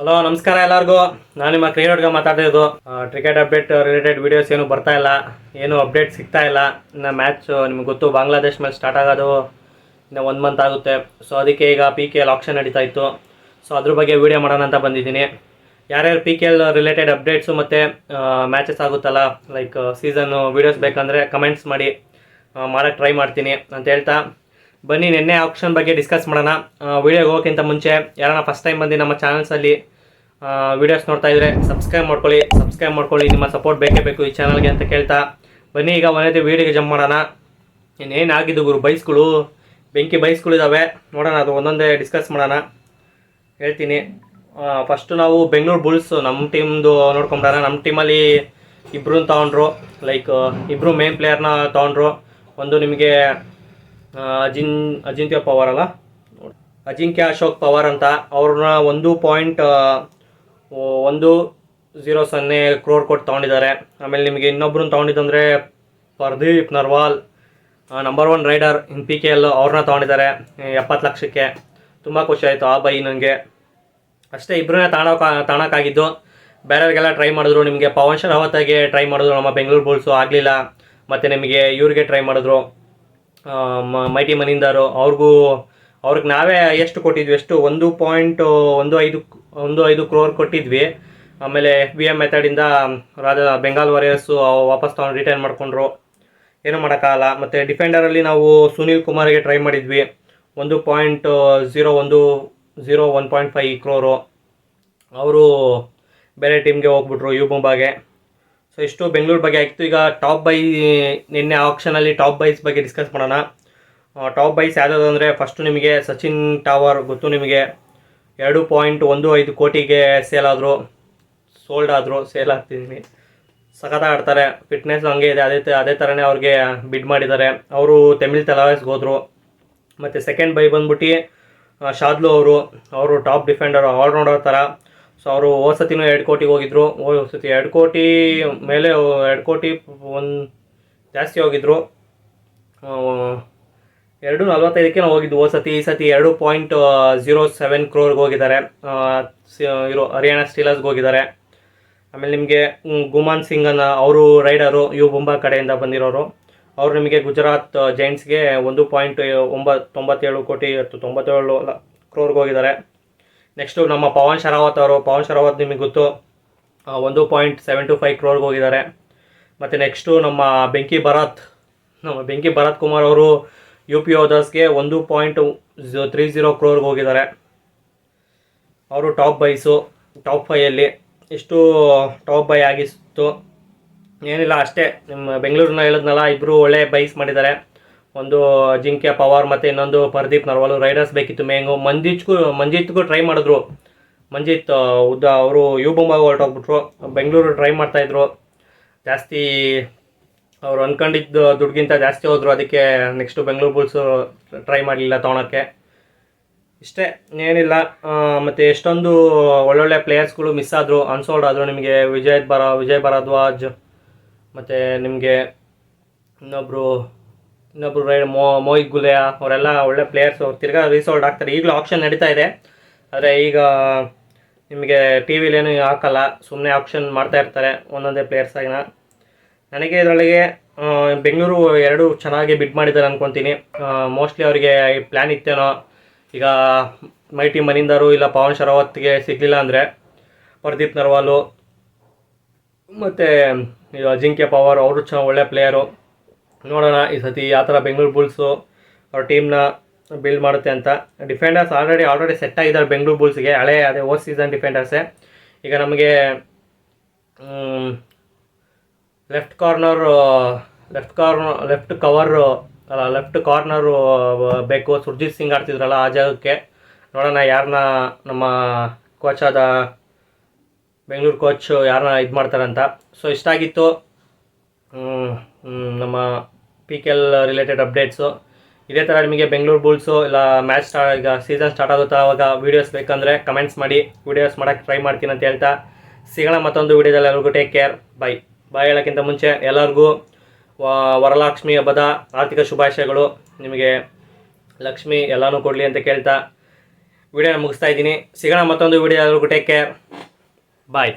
Hello ನಮಸ್ಕಾರ ಎಲ್ಲರಿಗೂ. ನಾನು ನಿಮ್ಮ ಕ್ರಿಕೆಟ್ಗೆ ಮಾತಾಡ್ತಿದ್ದು. ಕ್ರಿಕೆಟ್ ಅಪ್ಡೇಟ್ ರಿಲೇಟೆಡ್ ವೀಡಿಯೋಸ್ ಏನು ಬರ್ತಾ ಇಲ್ಲ, ಏನು ಅಪ್ಡೇಟ್ ಸಿಗ್ತಾ ಇಲ್ಲ. ಇನ್ನು ಮ್ಯಾಚ್ ನಿಮ್ಗೆ ಗೊತ್ತು, ಬಾಂಗ್ಲಾದೇಶ್ ಮೇಲೆ ಸ್ಟಾರ್ಟ್ ಆಗೋದು ಇನ್ನು 1 ಮಂತ್ ಆಗುತ್ತೆ. ಸೊ ಅದಕ್ಕೆ ಈಗ PKL ಆಕ್ಷನ್ ನಡೀತಾ ಇತ್ತು. ಸೊ ಅದ್ರ ಬಗ್ಗೆ ವೀಡಿಯೋ ಮಾಡೋಣ ಅಂತ ಬಂದಿದ್ದೀನಿ. ಯಾರ್ಯಾರು PKL ರಿಲೇಟೆಡ್ ಅಪ್ಡೇಟ್ಸು ಮತ್ತು ಮ್ಯಾಚಸ್ ಆಗುತ್ತಲ್ಲ, ಲೈಕ್ ಸೀಸನ್ನು ವೀಡಿಯೋಸ್ ಬೇಕಂದರೆ ಕಮೆಂಟ್ಸ್ ಮಾಡಿ, ಮಾಡೋಕ್ಕೆ ಟ್ರೈ ಮಾಡ್ತೀನಿ ಅಂತ ಹೇಳ್ತಾ ಬನ್ನಿ ನಿನ್ನೆ ಆಪ್ಷನ್ ಬಗ್ಗೆ ಡಿಸ್ಕಸ್ ಮಾಡೋಣ. ವೀಡಿಯೋಗೆ ಹೋಗೋಕ್ಕಿಂತ ಮುಂಚೆ ಯಾರನ್ನ ಫಸ್ಟ್ ಟೈಮ್ ಬಂದು ನಮ್ಮ ಚಾನಲ್ಸಲ್ಲಿ ವೀಡಿಯೋಸ್ ನೋಡ್ತಾ ಇದ್ದರೆ ಸಬ್ಸ್ಕ್ರೈಬ್ ಮಾಡ್ಕೊಳ್ಳಿ. ನಿಮ್ಮ ಸಪೋರ್ಟ್ ಬೇಕೇ ಬೇಕು ಈ ಚಾನಲ್ಗೆ ಅಂತ ಕೇಳ್ತಾ ಬನ್ನಿ ಈಗ ಒಂದೇ ವೀಡಿಯೋಗೆ ಜಂಪ್ ಮಾಡೋಣ. ಇನ್ನೇನಾಗಿದ್ದು ಗುರು, ಬೈಸ್ಗಳು, ಬೆಂಕಿ ಬೈಸ್ಗಳು ಇದ್ದಾವೆ, ನೋಡೋಣ. ಅದು ಒಂದೊಂದೇ ಡಿಸ್ಕಸ್ ಮಾಡೋಣ, ಹೇಳ್ತೀನಿ. ಫಸ್ಟು ನಾವು ಬೆಂಗಳೂರು ಬುಲ್ಸ್ ನಮ್ಮ ಟೀಮ್ದು ನೋಡ್ಕೊಂಬಿಡೋಣ. ನಮ್ಮ ಟೀಮಲ್ಲಿ ಇಬ್ಬರನ್ನ ತೊಗೊಂಡ್ರು, ಲೈಕ್ ಇಬ್ಬರು ಮೇನ್ ಪ್ಲೇಯರ್ನ ತೊಗೊಂಡ್ರು. ಒಂದು ನಿಮಗೆ ಅಜಿಂಕ್ಯ ಪವಾರ್ ಅಲ್ಲ, ಅಜಿಂಕ್ಯ ಅಶೋಕ್ ಪವಾರ್ ಅಂತ, ಅವ್ರನ್ನ 1.100 ಕ್ರೋರ್ ಕೊಟ್ಟು ತೊಗೊಂಡಿದ್ದಾರೆ. ಆಮೇಲೆ ನಿಮಗೆ ಇನ್ನೊಬ್ರನ್ನ ತೊಗೊಂಡಿದ್ದಂದರೆ ಪರ್ದೀಪ್ ನರ್ವಾಲ್, ನಂಬರ್ 1 ರೈಡರ್ ಇನ್ PKL, ಅವ್ರನ್ನ ತೊಗೊಂಡಿದ್ದಾರೆ 70 ಲಕ್ಷಕ್ಕೆ. ತುಂಬ ಖುಷಿ ಆಯಿತು ಆ ಬೈ ನನಗೆ. ಅಷ್ಟೇ, ಇಬ್ಬರನ್ನೇ ತಾಣಕ್ಕಾಗಿದ್ದು. ಬೇರೆಯವ್ರಿಗೆಲ್ಲ ಟ್ರೈ ಮಾಡಿದ್ರು. ನಿಮಗೆ ಪವನ್ ಶರಾವತ್ಗೆ ಟ್ರೈ ಮಾಡಿದ್ರು ನಮ್ಮ ಬೆಂಗಳೂರು ಬುಲ್ಸು, ಆಗಲಿಲ್ಲ. ಮತ್ತು ನಿಮಗೆ ಇವ್ರಿಗೆ ಟ್ರೈ ಮಾಡಿದ್ರು, ಮೈಟಿ ಮನಿಂದಾರು. ಅವ್ರಿಗೆ ನಾವೇ ಎಷ್ಟು ಕೊಟ್ಟಿದ್ವಿ, 1.15 ಕ್ರೋರ್ ಕೊಟ್ಟಿದ್ವಿ. ಆಮೇಲೆ FBM ಮೆಥಡಿಂದ ಬೆಂಗಾಲ್ ವಾರಿಯರ್ಸು ವಾಪಸ್ ತಗೊಂಡು ರಿಟರ್ನ್ ಮಾಡಿಕೊಂಡ್ರು, ಏನೂ ಮಾಡೋಕ್ಕಾಗಲ್ಲ. ಮತ್ತು ಡಿಫೆಂಡರಲ್ಲಿ ನಾವು ಸುನೀಲ್ ಕುಮಾರ್ಗೆ ಟ್ರೈ ಮಾಡಿದ್ವಿ, 1.5 ಕ್ರೋರು. ಅವರು ಬೇರೆ ಟೀಮ್ಗೆ ಹೋಗ್ಬಿಟ್ರು, ಮುಂಬಾಗೆ. ಸೊ ಇಷ್ಟು ಬೆಂಗಳೂರು ಬಗ್ಗೆ ಆಗಿತ್ತು. ಈಗ ಟಾಪ್ ಬೈ, ನಿನ್ನೆ ಆಕ್ಷನಲ್ಲಿ ಟಾಪ್ ಬೈಸ್ ಬಗ್ಗೆ ಡಿಸ್ಕಸ್ ಮಾಡೋಣ. ಟಾಪ್ ಬೈಸ್ ಯಾವ್ದಾದ್ರು ಅಂದರೆ, ಫಸ್ಟು ನಿಮಗೆ ಸಚಿನ್ ಟಾವರ್ ಗೊತ್ತು ನಿಮಗೆ, 2.15 ಕೋಟಿಗೆ ಸೇಲ್ ಆಗ್ತಿದ್ದೀನಿ. ಸಖತ್ ಆಡ್ತಾರೆ, ಫಿಟ್ನೆಸ್ ಹಂಗೆ ಇದೆ, ಅದೇ ಥರನೇ ಅವ್ರಿಗೆ ಬಿಡ್ ಮಾಡಿದ್ದಾರೆ. ಅವರು ತಮಿಳ್ ತಲವಾಸ್ಗೆ ಹೋದರು. ಮತ್ತು ಸೆಕೆಂಡ್ ಬೈ ಬಂದ್ಬಿಟ್ಟು ಶಾದ್ಲು ಅವರು ಟಾಪ್ ಡಿಫೆಂಡರ್, ಆಲ್ರೌಂಡರ್ ಥರ. ಸೊ ಅವರು ಸತಿನೂ 2 ಕೋಟಿಗೆ ಹೋಗಿದ್ರು. ಸತಿ 2 ಕೋಟಿ ಮೇಲೆ, 2 ಕೋಟಿ ಜಾಸ್ತಿ ಹೋಗಿದ್ರು, 2.45ಕ್ಕೆ ಹೋಗಿದ್ದು ಸತಿ. ಈ ಸತಿ 2.07 ಕ್ರೋರ್ಗೆ ಹೋಗಿದ್ದಾರೆ. ಹರಿಯಾಣ ಸ್ಟೀಲರ್ಸ್ಗೆ ಹೋಗಿದ್ದಾರೆ. ಆಮೇಲೆ ನಿಮಗೆ ಗುಮಾನ್ ಸಿಂಗ್ ಅವರು ರೈಡರು, ಮುಂಬಾ ಕಡೆಯಿಂದ ಬಂದಿರೋರು. ಅವರು ನಿಮಗೆ ಗುಜರಾತ್ ಜೈಂಟ್ಸ್ಗೆ 1.97 ಕೋಟಿ 97 ಕ್ರೋರ್ಗೆ ಹೋಗಿದ್ದಾರೆ. ನೆಕ್ಸ್ಟು ನಮ್ಮ ಪವನ್ ಶರಾವತ್ ನಿಮಗೆ ಗೊತ್ತು, 1.75 ಕ್ರೋರ್ಗೆ ಹೋಗಿದ್ದಾರೆ. ಮತ್ತು ನೆಕ್ಸ್ಟು ನಮ್ಮ ಬೆಂಕಿ ಭರತ್ ಕುಮಾರ್ ಅವರು UP ಓದರ್ಸ್ಗೆ 1.30 ಕ್ರೋರ್ಗೆ ಹೋಗಿದ್ದಾರೆ. ಅವರು ಟಾಪ್ ಬೈಸು, ಟಾಪ್ 5ಅಲ್ಲಿ. ಇಷ್ಟು ಟಾಪ್ ಬೈ ಆಗಿತ್ತು, ಏನಿಲ್ಲ ಅಷ್ಟೇ. ನಿಮ್ಮ ಬೆಂಗಳೂರಿನ ಹೇಳಿದ್ನಲ್ಲ, ಇಬ್ಬರು ಒಳ್ಳೆ ಬೈಸ್ ಮಾಡಿದ್ದಾರೆ. ಒಂದು ಅಜಿಂಕ್ಯ ಪವಾರ್ ಮತ್ತು ಇನ್ನೊಂದು ಪರ್ದೀಪ್ ನರ್ವಾಲ್. ರೈಡರ್ಸ್ ಬೇಕಿತ್ತು ಮೇಂಗು. ಮಂಜಿತ್ಗೂ ಟ್ರೈ ಮಾಡಿದ್ರು. ಮಂಜಿತ್ ಅವರು ಮುಂಬಾಗ ಹೊರಟೋಗ್ಬಿಟ್ರು. ಬೆಂಗಳೂರು ಟ್ರೈ ಮಾಡ್ತಾಯಿದ್ರು, ಜಾಸ್ತಿ ಅವರು ಅಂದ್ಕೊಂಡಿದ್ದು ದುಡ್ಗಿಂತ ಜಾಸ್ತಿ ಹೋದರು. ಅದಕ್ಕೆ ನೆಕ್ಸ್ಟು ಬೆಂಗಳೂರು ಬುಲ್ಸು ಟ್ರೈ ಮಾಡಲಿಲ್ಲ ತೊಗೊಳಕ್ಕೆ. ಇಷ್ಟೇ, ಏನಿಲ್ಲ. ಮತ್ತು ಎಷ್ಟೊಂದು ಒಳ್ಳೊಳ್ಳೆ ಪ್ಲೇಯರ್ಸ್ಗಳು ಮಿಸ್ ಆದರು, ಅನ್ಸೋಲ್ಡ್ ಆದರು. ನಿಮಗೆ ವಿಜಯ್ ಭರದ್ವಾಜ್, ಮತ್ತು ನಿಮಗೆ ಇನ್ನೊಬ್ಬರು ಮೋಹಿತ್ ಗುಲೆಯಾ, ಅವರೆಲ್ಲ ಒಳ್ಳೆ ಪ್ಲೇಯರ್ಸು. ತಿರ್ಗಾ ರೀಸೋಲ್ಡ್ ಆಗ್ತಾರೆ. ಈಗಲೂ ಆಪ್ಷನ್ ನಡೀತಾ ಇದೆ, ಆದರೆ ಈಗ ನಿಮಗೆ ಟಿ ವಿಲೇನು ಹಾಕಲ್ಲ, ಸುಮ್ಮನೆ ಆಪ್ಷನ್ ಮಾಡ್ತಾ ಇರ್ತಾರೆ ಒಂದೊಂದೇ ಪ್ಲೇಯರ್ಸಾಗಿನ. ನನಗೆ ಇದರೊಳಗೆ ಬೆಂಗಳೂರು 2 ಚೆನ್ನಾಗಿ ಬಿಡ್ ಮಾಡಿದ್ದಾರೆ ಅಂದ್ಕೊತೀನಿ. ಮೋಸ್ಟ್ಲಿ ಅವರಿಗೆ ಪ್ಲ್ಯಾನ್ ಇತ್ತೇನೋ. ಈಗ ಮೈಟಿ ಮನಿಂದರು ಇಲ್ಲ ಪವನ್ ಶರಾವತ್ಗೆ ಸಿಗಲಿಲ್ಲ ಅಂದರೆ ಪರ್ದೀಪ್ ನರ್ವಾಲು ಮತ್ತು ಅಜಿಂಕ್ಯ ಪವಾರ್, ಅವರು ಒಳ್ಳೆ ಪ್ಲೇಯರು. ನೋಡೋಣ ಈ ಸತಿ ಯಾವ ಥರ ಬೆಂಗಳೂರು ಬುಲ್ಸು ಅವ್ರ ಟೀಮ್ನ ಬಿಲ್ಡ್ ಮಾಡುತ್ತೆ ಅಂತ. ಡಿಫೆಂಡರ್ಸ್ ಆಲ್ರೆಡಿ ಸೆಟ್ ಆಗಿದ್ದಾರೆ ಬೆಂಗಳೂರು ಬುಲ್ಸ್ಗೆ, ಅದೇ ಸೀಸನ್ ಡಿಫೆಂಡರ್ಸೇ. ಈಗ ನಮಗೆ ಲೆಫ್ಟ್ ಕಾರ್ನರು ಬೇಕು. ಸುರ್ಜಿತ್ ಸಿಂಗ್ ಆಡ್ತಿದ್ರಲ್ಲ ಆ ಜಾಗಕ್ಕೆ. ನೋಡೋಣ ಯಾರನ್ನ ನಮ್ಮ ಕೋಚ್ ಆದ ಬೆಂಗಳೂರು ಕೋಚ್ ಯಾರನ್ನ ಇದು ಮಾಡ್ತಾರಂತ. ಸೊ ಇಷ್ಟಾಗಿತ್ತು ನಮ್ಮ PKL ರಿಲೇಟೆಡ್ ಅಪ್ಡೇಟ್ಸು. ಇದೇ ಥರ ನಿಮಗೆ ಬೆಂಗಳೂರು ಬುಲ್ಸು ಇಲ್ಲ ಮ್ಯಾಚ್ ಈಗ ಸೀಸನ್ ಸ್ಟಾರ್ಟ್ ಆಗುತ್ತಾ ಅವಾಗ ವೀಡಿಯೋಸ್ ಬೇಕಂದರೆ ಕಮೆಂಟ್ಸ್ ಮಾಡಿ, ವೀಡಿಯೋಸ್ ಮಾಡೋಕ್ಕೆ ಟ್ರೈ ಮಾಡ್ತೀನಿ ಅಂತ ಹೇಳ್ತಾ ಸಿಗೋಣ ಮತ್ತೊಂದು ವೀಡಿಯೋದಲ್ಲಿ. ಎಲ್ಲರಿಗೂ ಟೇಕ್ ಕೇರ್, ಬಾಯ್ ಹೇಳೋಕ್ಕಿಂತ ಮುಂಚೆ ಎಲ್ಲರಿಗೂ ವರಲಕ್ಷ್ಮಿ ಹಬ್ಬದ ಆರ್ಥಿಕ ಶುಭಾಶಯಗಳು. ನಿಮಗೆ ಲಕ್ಷ್ಮಿ ಎಲ್ಲನೂ ಕೊಡಲಿ ಅಂತ ಕೇಳ್ತಾ ವಿಡಿಯೋನ ಮುಗಿಸ್ತಾ ಇದ್ದೀನಿ. ಸಿಗೋಣ ಮತ್ತೊಂದು ವಿಡಿಯೋ. Take care. ಬಾಯ್.